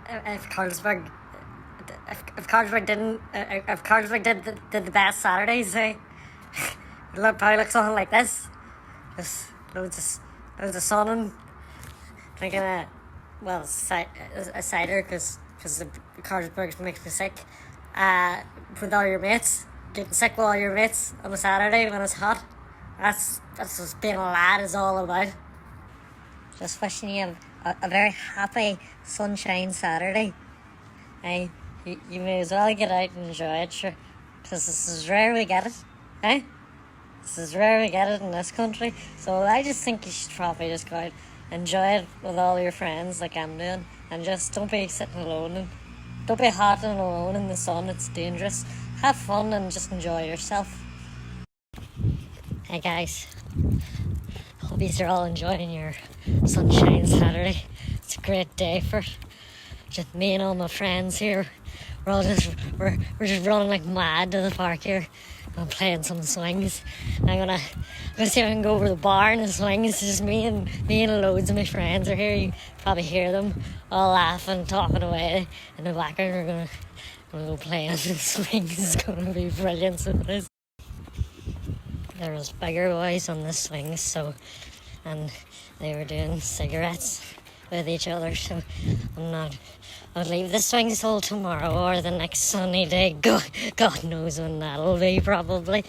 if Carlsberg if Carlsberg didn't if Carlsberg did the best Saturdays, it probably look something like this. Just loads of sun and drinking a cider because the Carlsberg makes me sick. With all your mates, getting sick with all your mates on a Saturday when it's hot. That's what being a lad is all about. Just wishing you a very happy sunshine Saturday. Hey, you may as well get out and enjoy it, sure, because this is rare we get it. Hey, this is rare we get it in this country. So I just think you should probably just go out, enjoy it with all your friends like I'm doing, and just don't be sitting alone and don't be hot and alone in the sun. It's dangerous. Have fun and just enjoy yourself. Hey guys, hope you are all enjoying your sunshine Saturday. It's a great day for just me and all my friends here. We're just running like mad to the park here. I'm playing some swings. I'm gonna see if I can go over the bar and the swings. It's just me and loads of my friends are here. You probably hear them all laughing, talking away in the background. We're gonna go play on the swings. It's gonna be brilliant. So it is. There's bigger boys on the swings, and they were doing cigarettes with each other. So I'll leave the swings till tomorrow or the next sunny day. God knows when that'll be. Probably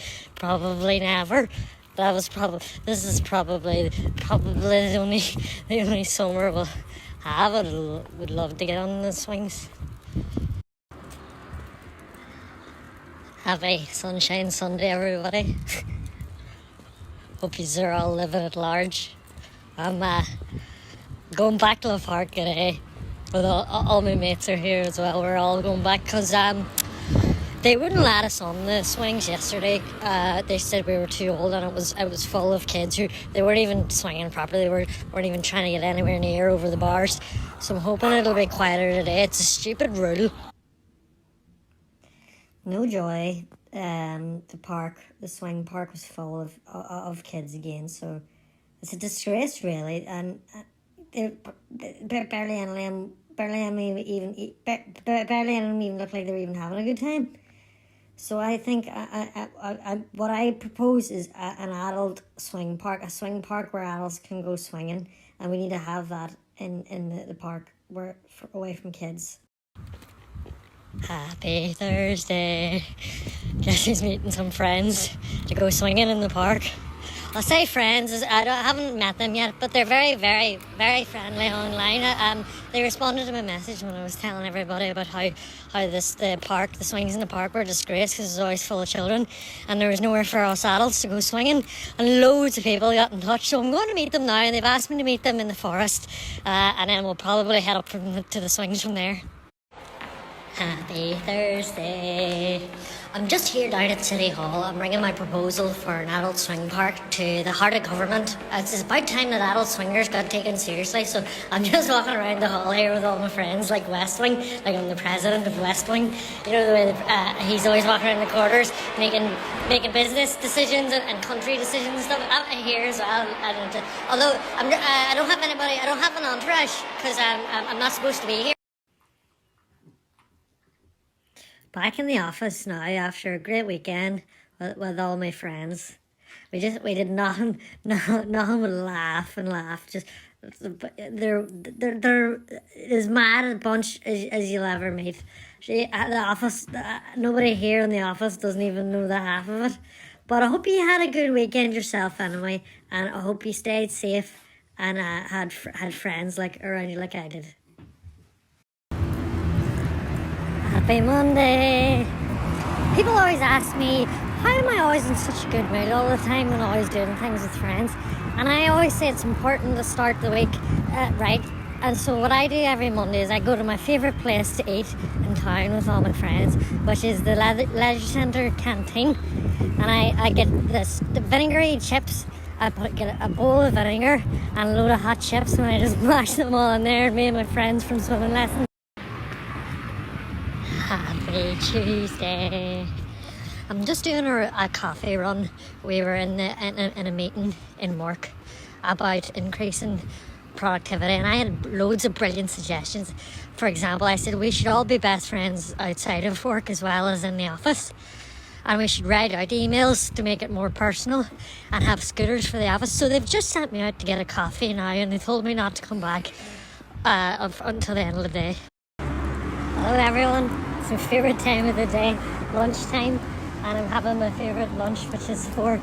never. This is probably the only summer we'll have. I would love to get on the swings. Happy Sunshine Sunday, everybody. Hope you're all living at large. I'm going back to the park today. With all my mates are here as well. We're all going back because they wouldn't let us on the swings yesterday. They said we were too old, and it was full of kids who they weren't even swinging properly. They weren't even trying to get anywhere near over the bars. So I'm hoping it'll be quieter today. It's a stupid rule. No joy. The swing park was full of kids again. So it's a disgrace, really, and. Barely any of them even look like they're even having a good time. So I think what I propose is an adult swing park, a swing park where adults can go swinging, and we need to have that in the park away from kids. Happy Thursday. Guess who's meeting some friends to go swinging in the park. I'll say friends, I haven't met them yet, but they're very, very, very friendly online. They responded to my message when I was telling everybody about how the swings in the park were a disgrace because it's always full of children and there was nowhere for us adults to go swinging, and loads of people got in touch. So I'm going to meet them now, and they've asked me to meet them in the forest, and then we'll probably head up to the swings from there. Happy Thursday. I'm just here down at City Hall. I'm bringing my proposal for an adult swing park to the heart of government. It's about time that adult swingers got taken seriously, so I'm just walking around the hall here with all my friends like West Wing, like I'm the president of West Wing. You know, the way he's always walking around the quarters making business decisions and country decisions and stuff. I'm here as well. Although I don't have anybody, I don't have an entourage because I'm not supposed to be here. Back in the office now after a great weekend with all my friends. We did nothing but laugh and laugh. Just they're as mad a bunch as you'll ever meet. At the office, nobody here in the office doesn't even know the half of it. But I hope you had a good weekend yourself anyway, and I hope you stayed safe and had friends like around you like I did. Happy Monday! People always ask me, how am I always in such a good mood all the time and always doing things with friends? And I always say it's important to start the week right. And so what I do every Monday is I go to my favourite place to eat in town with all my friends, which is the Leisure Centre canteen. And I get the vinegary chips. I get a bowl of vinegar and a load of hot chips, and I just mash them all in there, me and my friends from swimming lessons. Happy Tuesday. I'm just doing a coffee run. We were in a meeting in work about increasing productivity, and I had loads of brilliant suggestions. For example, I said we should all be best friends outside of work as well as in the office, and we should write out emails to make it more personal and have scooters for the office. So they've just sent me out to get a coffee now, and they told me not to come back until the end of the day. Hello everyone, it's my favourite time of the day, lunchtime, and I'm having my favourite lunch, which is four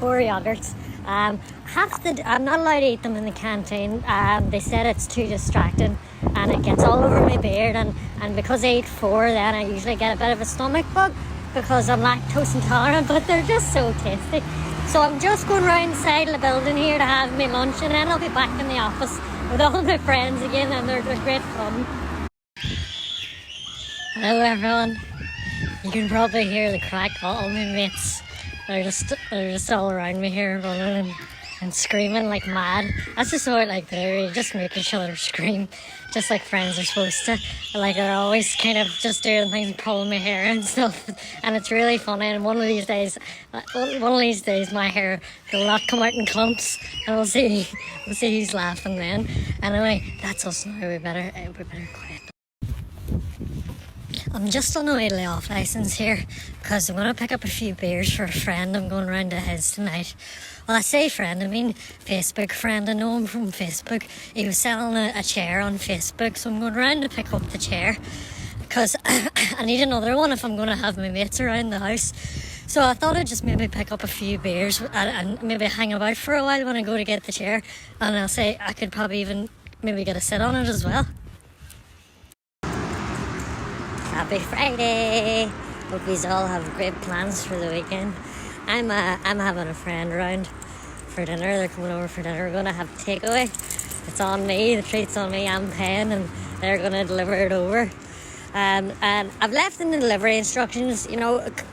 yogurts. I'm not allowed to eat them in the canteen. They said it's too distracting and it gets all over my beard, and because I eat four, then I usually get a bit of a stomach bug because I'm lactose intolerant, but they're just so tasty. So I'm just going round the side of the building here to have my lunch, and then I'll be back in the office with all my friends again, and they're great fun. Hello everyone. You can probably hear the crack. All my mates are just all around me here, running and screaming like mad. That's just what I like to do. You just make each other scream, just like friends are supposed to. Like they're always kind of just doing things and pulling my hair and stuff, and it's really funny. And one of these days, my hair will not come out in clumps, and we'll see who's laughing then. Anyway, that's us now. We better quit. I'm just on a way to the off licence here because I'm going to pick up a few beers for a friend. I'm going round to his tonight. Well, I say friend, I mean Facebook friend. I know him from Facebook. He was selling a chair on Facebook, so I'm going round to pick up the chair because I need another one if I'm going to have my mates around the house. So I thought I'd just maybe pick up a few beers and maybe hang about for a while when I go to get the chair. And I'll say I could probably even maybe get a sit on it as well. Happy Friday! Hope you all have great plans for the weekend. I'm having a friend around for dinner. They're coming over for dinner. We're going to have takeaway. It's on me. The treat's on me. I'm paying, and they're going to deliver it over. And I've left in the delivery instructions,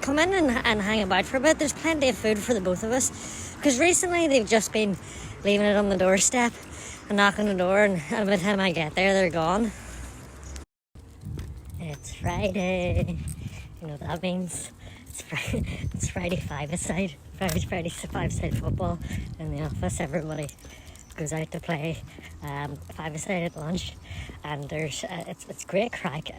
come in and hang about for a bit. There's plenty of food for the both of us. Because recently they've just been leaving it on the doorstep and knocking the door, and by the time I get there, they're gone. It's Friday. You know what that means? It's Friday five-a-side. Friday five-a-side football in the office. Everybody goes out to play five-a-side at lunch, and there's it's great crack.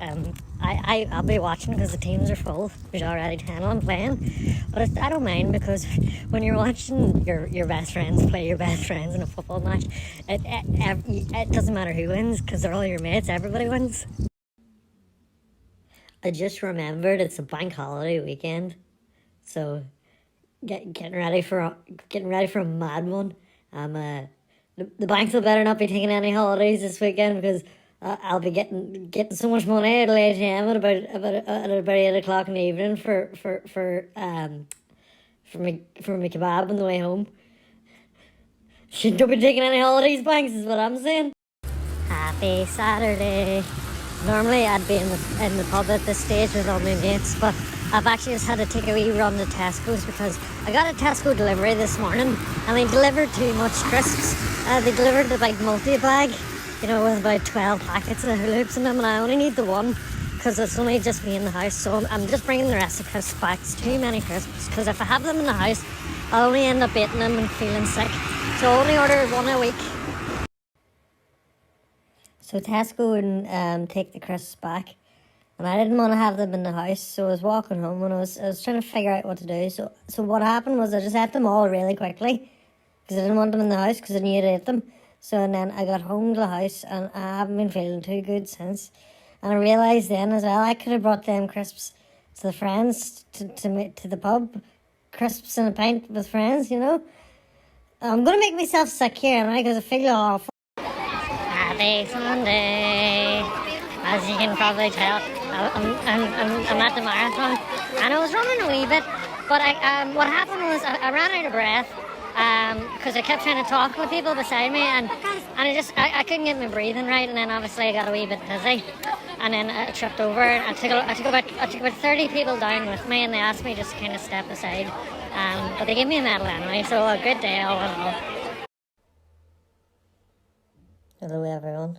I'll be watching because the teams are full. There's already 10 on playing, but I don't mind because when you're watching your best friends play your best friends in a football match, it doesn't matter who wins because they're all your mates. Everybody wins. I just remembered it's a bank holiday weekend, so getting ready for a mad one. The banks will better not be taking any holidays this weekend because I'll be getting so much money at ATM at about 8 o'clock in the evening for my kebab on the way home. Don't be taking any holidays, banks, is what I'm saying. Happy Saturday. Normally I'd be in the pub at this stage with all my mates, but I've actually just had to take a wee run to Tesco's because I got a Tesco delivery this morning and they delivered too much crisps. They delivered the big multi-bag, with about 12 packets of hula hoops in them, and I only need the one because it's only just me in the house, so I'm just bringing the rest of the crisps back. It's too many crisps because if I have them in the house, I'll only end up eating them and feeling sick. So I only order one a week. So Tesco wouldn't take the crisps back, and I didn't want to have them in the house, so I was walking home and I was trying to figure out what to do. So what happened was I just ate them all really quickly because I didn't want them in the house because I knew I'd eat them. So and then I got home to the house and I haven't been feeling too good since. And I realised then as well I could have brought them crisps to the friends to the pub, crisps and a pint with friends. I'm gonna make myself sick here, because I feel awful. Happy Sunday. As you can probably tell, I'm at the marathon and I was running a wee bit, but what happened was I ran out of breath because I kept trying to talk with people beside me, and I couldn't get my breathing right, and then obviously I got a wee bit dizzy, and then I tripped over. And I took about 30 people down with me, and they asked me just to kind of step aside, but they gave me a medal anyway, so a good day all in all. Hello everyone.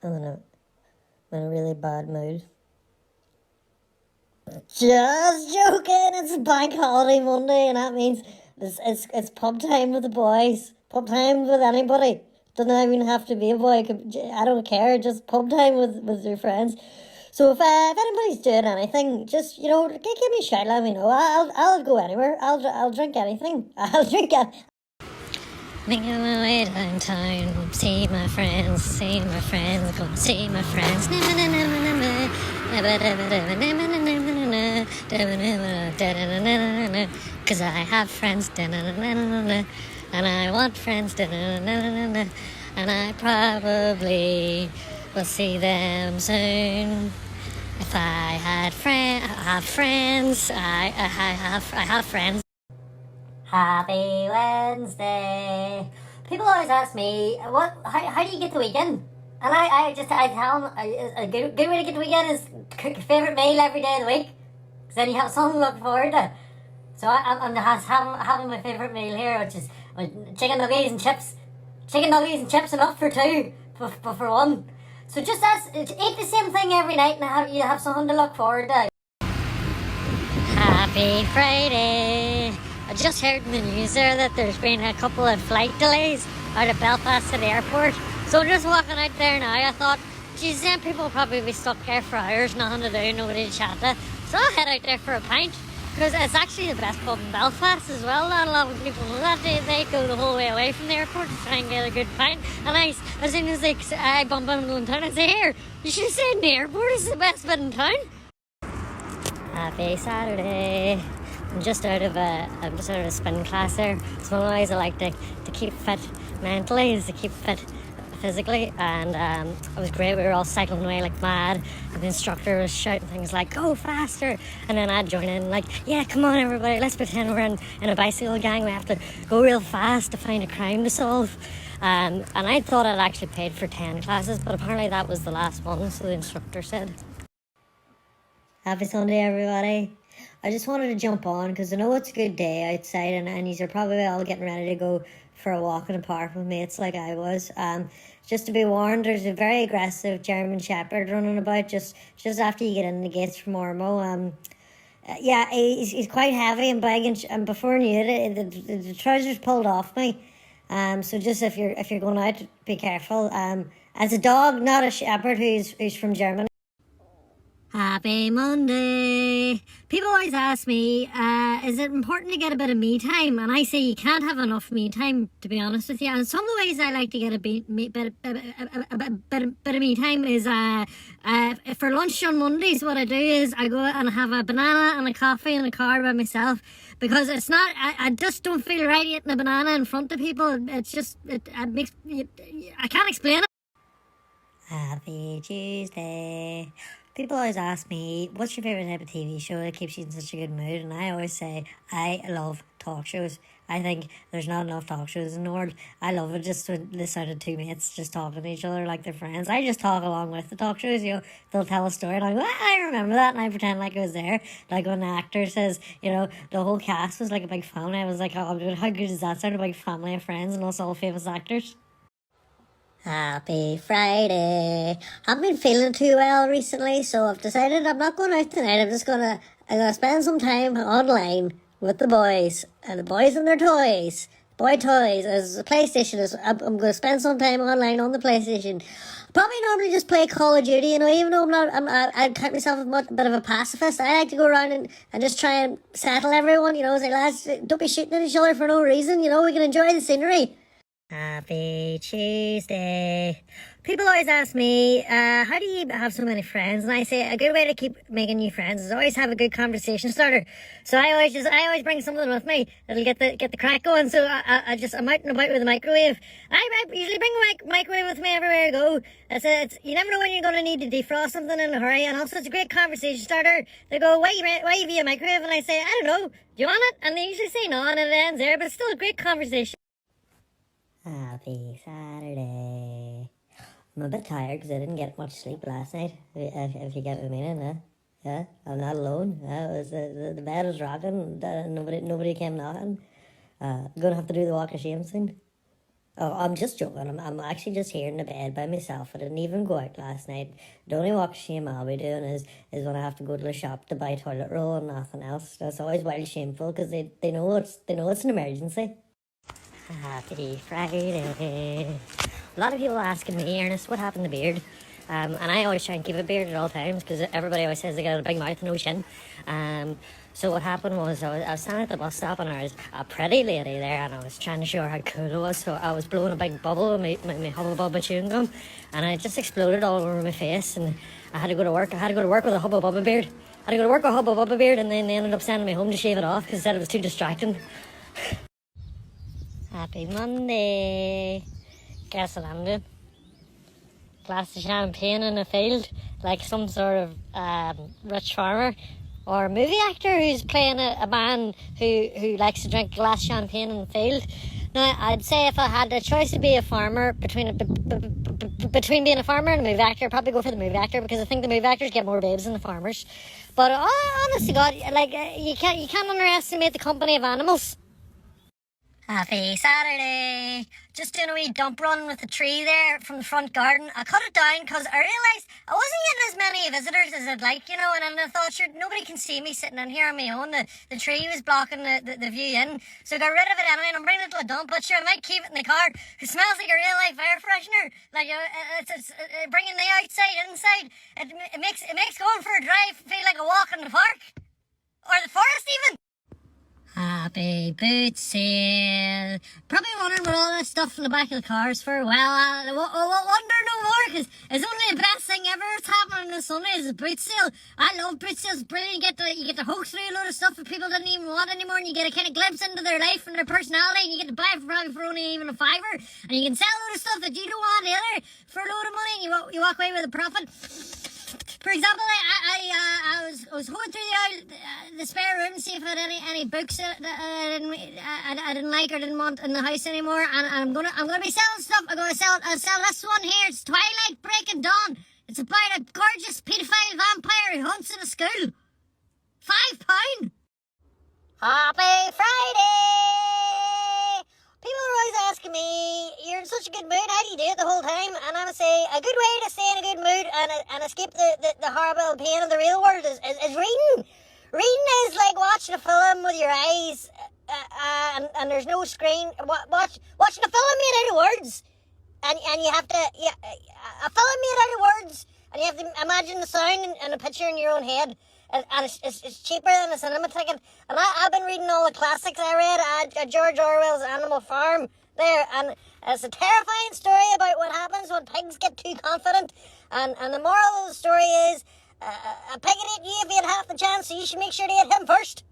I'm in a really bad mood. Just joking, it's a bank holiday Monday, and that means It's pub time with the boys. Pub time with anybody. Doesn't even have to be a boy. I don't care. Just pub time with your friends. So if anybody's doing anything, just give me a shout. Let me know. I'll go anywhere. I'll drink anything. I'll drink it. Making my way downtown, see my friends, go see my friends. Cause I have friends, and I want friends, and I probably will see them soon. If I had friends, I have friends. Happy Wednesday. People always ask me, how do you get the weekend? And I tell them a good way to get the weekend is cook your favourite meal every day of the week. Because then you have something to look forward to. So I'm having my favourite meal here, which is chicken nuggets and chips. Chicken nuggets and chips enough for two, but for one. So eat the same thing every night and you have something to look forward to. Happy Friday. I just heard in the news there that there's been a couple of flight delays out of Belfast to the airport. So I'm just walking out there now. I thought, geez, then people will probably be stuck there for hours, nothing to do, nobody to chat to. So I'll head out there for a pint. Because it's actually the best pub in Belfast as well. Not a lot of people know that. They go the whole way away from the airport to try and get a good pint. And as soon as I bump into in town, I say, here, you should have said the airport is the best bit in town. Happy Saturday. I'm just out of a spin class there. It's one of the ways I like to keep fit mentally is to keep fit physically, and it was great. We were all cycling away like mad, and the instructor was shouting things like, go faster, and then I'd join in like, yeah, come on everybody, let's pretend we're in a bicycle gang. We have to go real fast to find a crime to solve. And I thought I'd actually paid for 10 classes, but apparently that was the last one, so the instructor said. Happy Sunday everybody. I just wanted to jump on because I know it's a good day outside, and you're probably all getting ready to go for a walk in the park with mates like I was. Just to be warned, there's a very aggressive German Shepherd running about just after you get in the gates from Ormo. Yeah, he's quite heavy and big, and before I knew it, the trousers pulled off me. So just if you're going out, be careful. As a dog, not a shepherd who's from Germany. Happy Monday. People always ask me, is it important to get a bit of me time? And I say you can't have enough me time, to be honest with you. And some of the ways I like to get a bit of me time is for lunch on Mondays, what I do is I go and have a banana and a coffee in the car by myself. Because it's not, I just don't feel right eating a banana in front of people. It's just, it makes, I can't explain it. Happy Tuesday. People always ask me, what's your favourite type of TV show that keeps you in such a good mood? And I always say, I love talk shows. I think there's not enough talk shows in the world. I love it just to listen to two mates just talking to each other like they're friends. I just talk along with the talk shows. They'll tell a story and I go, I remember that, and I pretend like I was there. Like when the actor says, the whole cast was like a big family. I was like, oh, how good does that sound? A big family of friends and also all famous actors. Happy Friday. Haven't been feeling too well recently, so I've decided I'm not going out tonight. I'm gonna spend some time online with the boys and the boys and their toys. Boy toys. As the PlayStation I'm gonna spend some time online on the PlayStation. Probably normally just play Call of Duty, even though I count myself a bit of a pacifist. I like to go around and just try and settle everyone, say, lads, don't be shooting at each other for no reason, we can enjoy the scenery. Happy Tuesday. People always ask me, how do you have so many friends? And I say a good way to keep making new friends is always have a good conversation starter. So I always bring something with me that'll get the crack going. So I'm out and about with a microwave. I usually bring my microwave with me everywhere I go. You never know when you're going to need to defrost something in a hurry. And also it's a great conversation starter. They go, why you be a microwave? And I say, I don't know, do you want it? And they usually say no, and it ends there, but it's still a great conversation. Happy Saturday. I'm a bit tired because I didn't get much sleep last night, if you get what I mean, Yeah, I'm not alone. The bed was rocking, nobody came knocking. Gonna have to do the walk of shame soon. Oh, I'm just joking. I'm actually just here in the bed by myself. I didn't even go out last night. The only walk shame I'll be doing is when I have to go to the shop to buy toilet roll and nothing else. That's always wild shameful because they know it's an emergency. Happy Friday. A lot of people asking me, Ernest, what happened to beard? And I always try and keep a beard at all times because everybody always says they got a big mouth and no chin. So what happened was I was standing at the bus stop and there was a pretty lady there and I was trying to show her how cool I was. So I was blowing a big bubble with my Hubba Bubba chewing gum and it just exploded all over my face and I had to go to work. I had to go to work with a Hubba Bubba beard. I had to go to work with a Hubba Bubba beard and then they ended up sending me home to shave it off because they said it was too distracting. Happy Monday. Guess what I'm doing? Glass of champagne in a field, like some sort of rich farmer or movie actor who's playing a man who likes to drink a glass of champagne in the field. Now, I'd say if I had the choice to be a farmer between being a farmer and a movie actor, I'd probably go for the movie actor because I think the movie actors get more babes than the farmers. But honest to God, like you can't underestimate the company of animals. Happy Saturday! Just doing a wee dump run with the tree there from the front garden. I cut it down because I realised I wasn't getting as many visitors as I'd like, and I thought, sure, nobody can see me sitting in here on my own. The tree was blocking the view in, so I got rid of it anyway, and I'm bringing it to a dump, but sure, I might keep it in the car. It smells like a real life air freshener. Like, it's bringing the outside inside. It makes going for a drive feel like a walk in the park. Or the forest even. Happy boot sale. Probably wondering what all this stuff in the back of the car is for. Well, I wonder no more because it's only the best thing ever that's happening this Sunday is a boot sale. I love boot sales. It's brilliant. You get to hook through a load of stuff that people didn't even want anymore, and you get a kind of glimpse into their life and their personality, and you get to buy it probably for only even a fiver, and you can sell a load of stuff that you don't want either for a load of money, and you walk away with a profit. For example, I was going through the spare room to see if I had any books that I didn't like or didn't want in the house anymore, and I'm gonna be selling stuff. I'll sell this one here. It's Twilight Breaking Dawn. It's about a gorgeous paedophile vampire who hunts in a school. £5. Happy Friday! People are always asking me, you're in such a good mood, how do you do it the whole time? And I would say, a good way to stay in a good mood and escape the horrible pain of the real world is reading. Reading is like watching a film with your eyes, and there's no screen. Watching a film made out of words. And you have to, a film made out of words, and you have to imagine the sound and a picture in your own head. And it's cheaper than a cinema ticket. And I've been reading all the classics. I read George Orwell's Animal Farm there, and it's a terrifying story about what happens when pigs get too confident. And the moral of the story is, a pig would eat you if he had half the chance, so you should make sure to eat him first.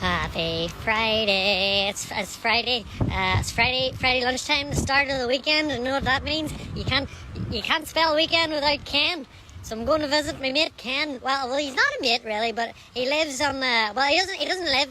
Happy Friday. It's Friday. It's Friday lunchtime, the start of the weekend. You know what that means? You can't spell weekend without Ken. So I'm going to visit my mate Ken. Well, he's not a mate really, but he lives on he doesn't live.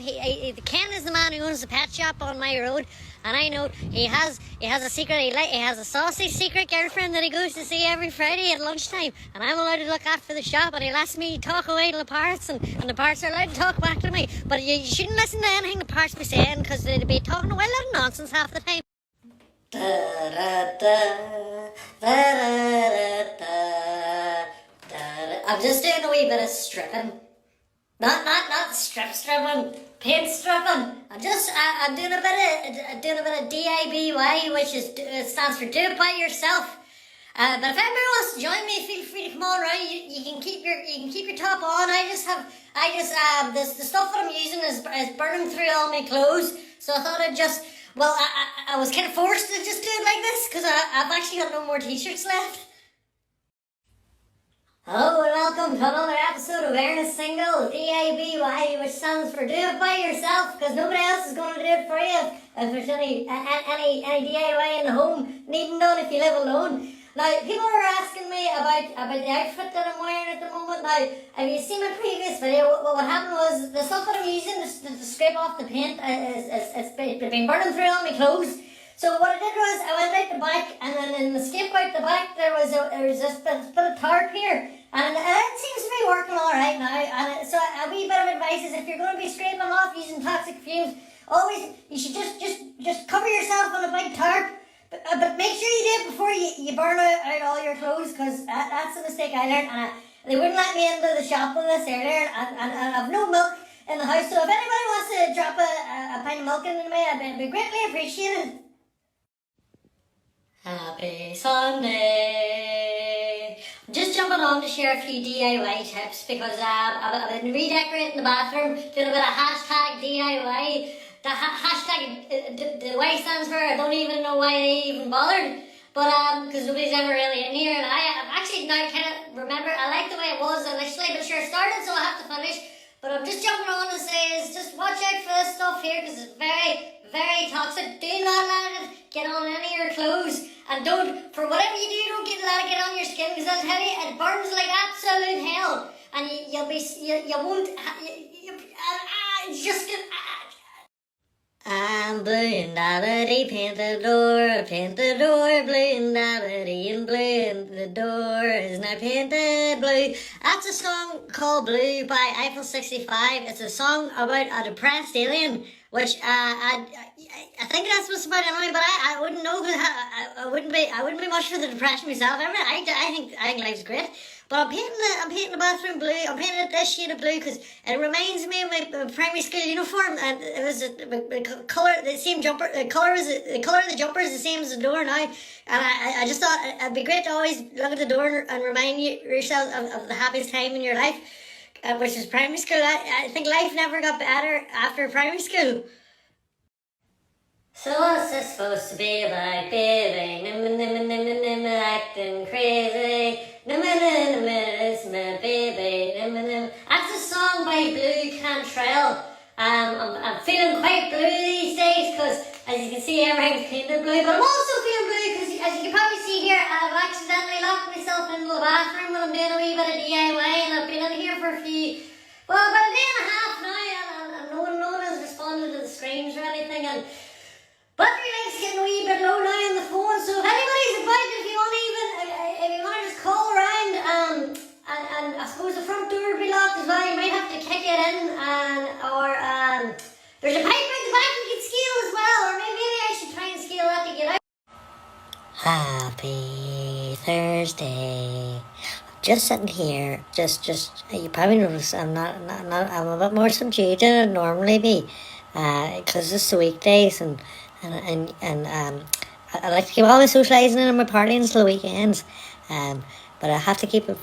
Ken is the man who owns the pet shop on my road, and I know he has a secret. He has a saucy secret girlfriend that he goes to see every Friday at lunchtime, and I'm allowed to look after the shop, and he lets me talk away to the parrots, and the parrots are allowed to talk back to me. But you shouldn't listen to anything the parrots be saying because they'd be talking a wild lot of nonsense half the time. Da, da, da, da, da, da. I'm just doing a wee bit of stripping. Not stripping, paint stripping. I'm doing a bit of DIY, which stands for do it by yourself. But if anybody wants to join me, feel free to come on around. You can keep your top on. The stuff that I'm using is burning through all my clothes. So I thought I was kind of forced to just do it like this because I've actually got no more t-shirts left. Hello and welcome to another episode of Earnest Single DIY, which stands for Do It By Yourself, because nobody else is going to do it for you if there's any DIY in the home needing done if you live alone. Now, people are asking me about the outfit that I'm wearing at the moment. Now, if you seen my previous video, what happened was the stuff that I'm using to scrape off the paint it's been burning through all my clothes. So what I did was I went out the back, and then in the scape out the back there was this bit of tarp here, and it seems to be working all right now. And so a wee bit of advice is if you're going to be scraping off using toxic fumes, always, you should just cover yourself in a big tarp. But make sure you do it before you burn out all your clothes, because that's a mistake I learned. And they wouldn't let me into the shop with this earlier, and I've no milk in the house. So if anybody wants to drop a pint of milk into me, I'd be greatly appreciated. Happy Sunday. I'm just jumping on to share a few DIY tips because I've been redecorating the bathroom, doing a bit of hashtag DIY. The hashtag, the Y stands for I don't even know why they even bothered. But because nobody's ever really in here, and I'm actually now kind of remember, I like the way it was initially, but sure, started, so I have to finish. But I'm just jumping on to say is just watch out for this stuff here, because it's very, very toxic. Do not let it get on any of your clothes, and don't, for whatever you do, don't let it get on your skin, because I'll tell you, it burns like absolute hell, and you won't, it's just gonna. I'm blue and dabbity, paint the door blue and dabbity, and blue and the door is now painted blue. That's a song called Blue by Eiffel 65. It's a song about a depressed alien, which I think that's what's about anyway, but I wouldn't know, because I wouldn't be much for the depression myself. I think life's great. But I'm painting the bathroom blue. I'm painting it this shade of blue because it reminds me of my primary school uniform, and it was the color, the same jumper. The color of the jumper is the same as the door now. And I just thought it'd be great to always look at the door and remind yourself of the happiest time in your life, which is primary school. I think life never got better after primary school. So what's this supposed to be like, baby? Acting crazy. It's my baby. That's a song by Blue Cantrell. I'm feeling quite blue these days because, as you can see, everything's painted blue. But I'm also feeling blue because, as you can probably see here, I've accidentally locked myself into the bathroom when I'm doing a wee bit of DIY, and I've been in here for about a day and a half now, and no one has responded to the screams or anything. And battery life's getting a wee bit low now on the phone, so if anybody's about, if you want to just call around, and I suppose the front door will be locked as well, you might have to kick it in, or there's a pipe out the back you can scale as well, or maybe I should try and scale that to get out. Happy Thursday. Just sitting here, just you probably notice I'm I'm a bit more subdued than I'd normally be, because it's the weekdays, and I like to keep all my socialising and my partying until the weekends. But I have to keep the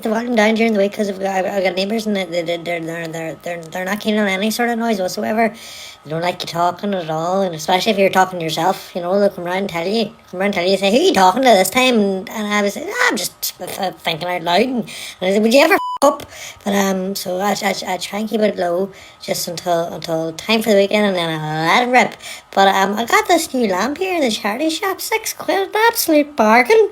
volume down during the week because I've got neighbours, and they're not keen on any sort of noise whatsoever. They don't like you talking at all, and especially if you're talking to yourself, they'll come around and tell you, say, who are you talking to this time? And I was like, I'm just thinking out loud, and I said, would you ever up? But so I try and keep it low just until time for the weekend, and then I let it rip. But I got this new lamp here in the charity shop, £6, absolute bargain.